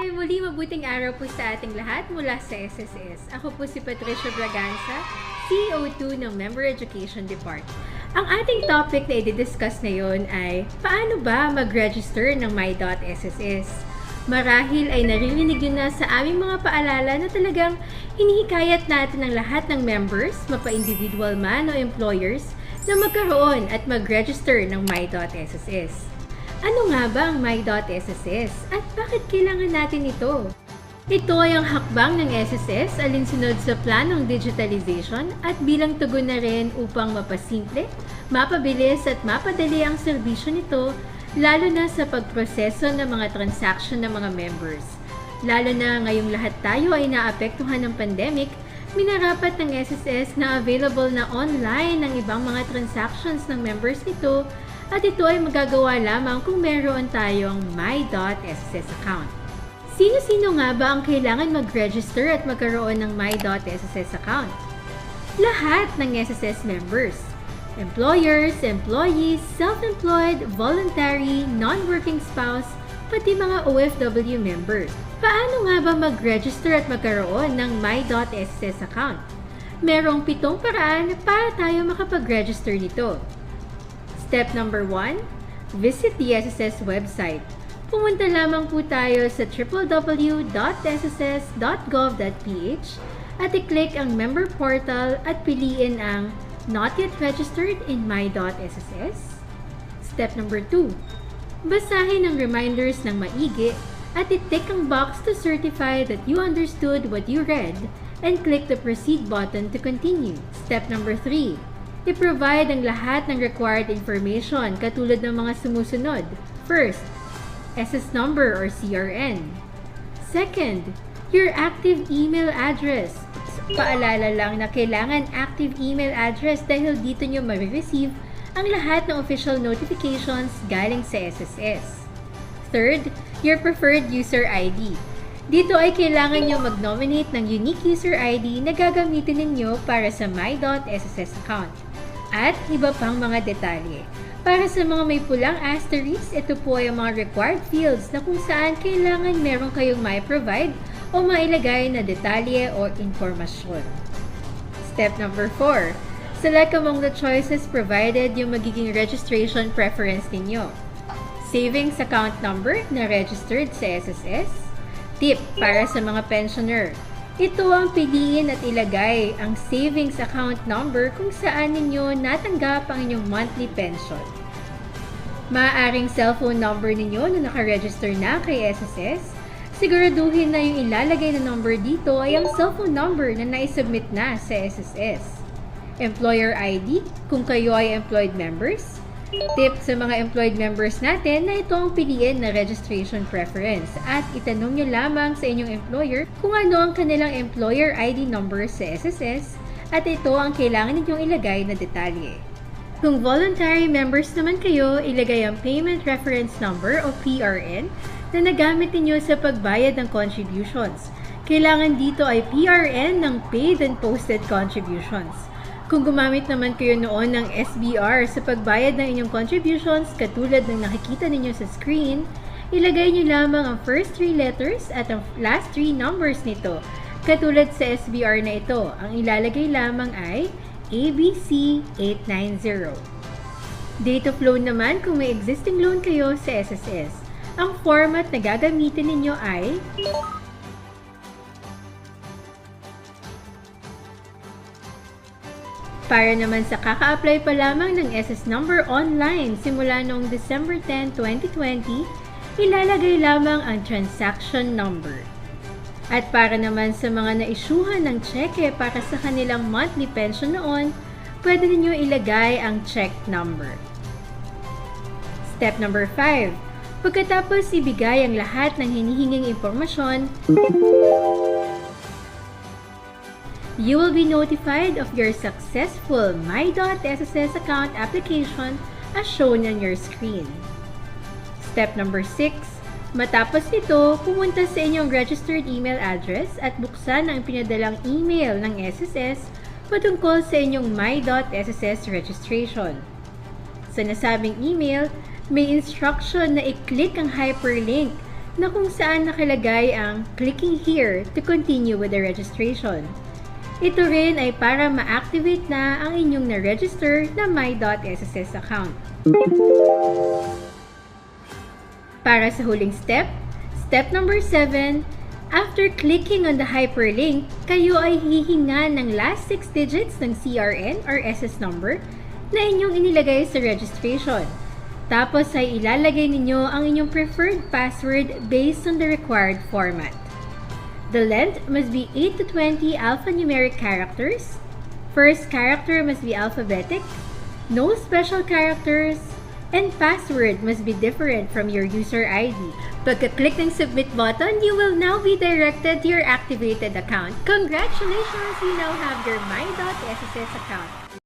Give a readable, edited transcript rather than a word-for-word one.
Muli mabuting araw po sa ating lahat mula sa SSS. Ako po si Patricia Braganza, CEO2 ng Member Education Department. Ang ating topic na i-discuss ngayon ay paano ba mag-register ng My.SSS? Marahil ay naririnig yun na sa aming mga paalala na talagang hinihikayat natin ang lahat ng members, mapa-individual man o employers, na magkaroon at mag-register ng My.SSS. Ano nga ba ang My.SSS at bakit kailangan natin ito? Ito ay ang hakbang ng SSS alinsunod sa planong digitalization at bilang tugon na rin upang mapasimple, mapabilis at mapadali ang serbisyo nito lalo na sa pagproseso ng mga transaction ng mga members. Lalo na ngayong lahat tayo ay naapektuhan ng pandemic, minarapat ng SSS na available na online ang ibang mga transactions ng members nito at ito ay magagawa lamang kung meron tayong My.SSS account. Sino-sino nga ba ang kailangan mag-register at magkaroon ng My.SSS account? Lahat ng SSS members. Employers, employees, self-employed, voluntary, non-working spouse, pati mga OFW members. Paano nga ba mag-register at magkaroon ng My.SSS account? Merong 7 paraan para tayo makapag-register nito. Step number 1, visit the SSS website. Pumunta lamang po tayo sa www.sss.gov.ph at i-click ang member portal at piliin ang Not Yet Registered in My.SSS. Step number 2, basahin ang reminders ng maigi at i-tick ang box to certify that you understood what you read and click the Proceed button to continue. Step number 3, i-provide ang lahat ng required information katulad ng mga sumusunod. First, SS number or CRN. Second, your active email address. Paalala lang na kailangan active email address dahil dito nyo ma-receive ang lahat ng official notifications galing sa SSS. Third, your preferred user ID. Dito ay kailangan nyo mag-nominate ng unique user ID na gagamitin ninyo para sa My.SSS account. At iba pang mga detalye. Para sa mga may pulang asterisk, ito po ay ang mga required fields na kung saan kailangan meron kayong mai-provide o mailagay na detalye o informasyon. Step number 4. Select among the choices provided yung magiging registration preference ninyo. Savings account number na registered sa SSS. Tip para sa mga pensioner. Ito ang piliin at ilagay ang savings account number kung saan ninyo natanggap ang inyong monthly pension. Maaaring cellphone number ninyo na nakaregister na kay SSS. Siguraduhin na yung ilalagay na number dito ay ang cellphone number na naisubmit na sa SSS. Employer ID kung kayo ay employed members. Tip sa mga employed members natin na ito ang piliin na registration preference at itanong nyo lamang sa inyong employer kung ano ang kanilang employer ID number sa SSS at ito ang kailangan ninyong ilagay na detalye. Kung voluntary members naman kayo, ilagay ang payment reference number o PRN na nagamit ninyo sa pagbayad ng contributions. Kailangan dito ay PRN ng paid and posted contributions. Kung gumamit naman kayo noon ng SBR sa pagbayad ng inyong contributions katulad ng nakikita ninyo sa screen, ilagay nyo lamang ang first 3 letters at ang last 3 numbers nito. Katulad sa SBR na ito, ang ilalagay lamang ay ABC890. Date of loan naman kung may existing loan kayo sa SSS. Ang format na gagamitin ninyo ay para naman sa kaka-apply pa lamang ng SS number online simula noong December 10, 2020, ilalagay lamang ang transaction number. At para naman sa mga na-issuehan ng cheque para sa kanilang monthly pension noon, pwede ninyo ilagay ang check number. Step number 5. Pagkatapos ibigay ang lahat ng hinihinging impormasyon, you will be notified of your successful My.SSS account application as shown on your screen. Step number 6. Matapos nito, pumunta sa inyong registered email address at buksan ang pinadalang email ng SSS patungkol sa inyong My.SSS registration. Sa nasabing email, may instruction na i-click ang hyperlink na kung saan nakalagay ang clicking here to continue with the registration. Ito rin ay para ma-activate na ang inyong na-register na My.SSS account. Para sa huling step, step number 7, after clicking on the hyperlink, kayo ay hihinga ng last 6 digits ng CRN or SS number na inyong inilagay sa registration. Tapos ay ilalagay ninyo ang inyong preferred password based on the required format. The length must be 8 to 20 alphanumeric characters. First character must be alphabetic, no special characters, and password must be different from your user ID. Pagka-click ng submit button, you will now be directed to your activated account. Congratulations! You now have your My.SSS account.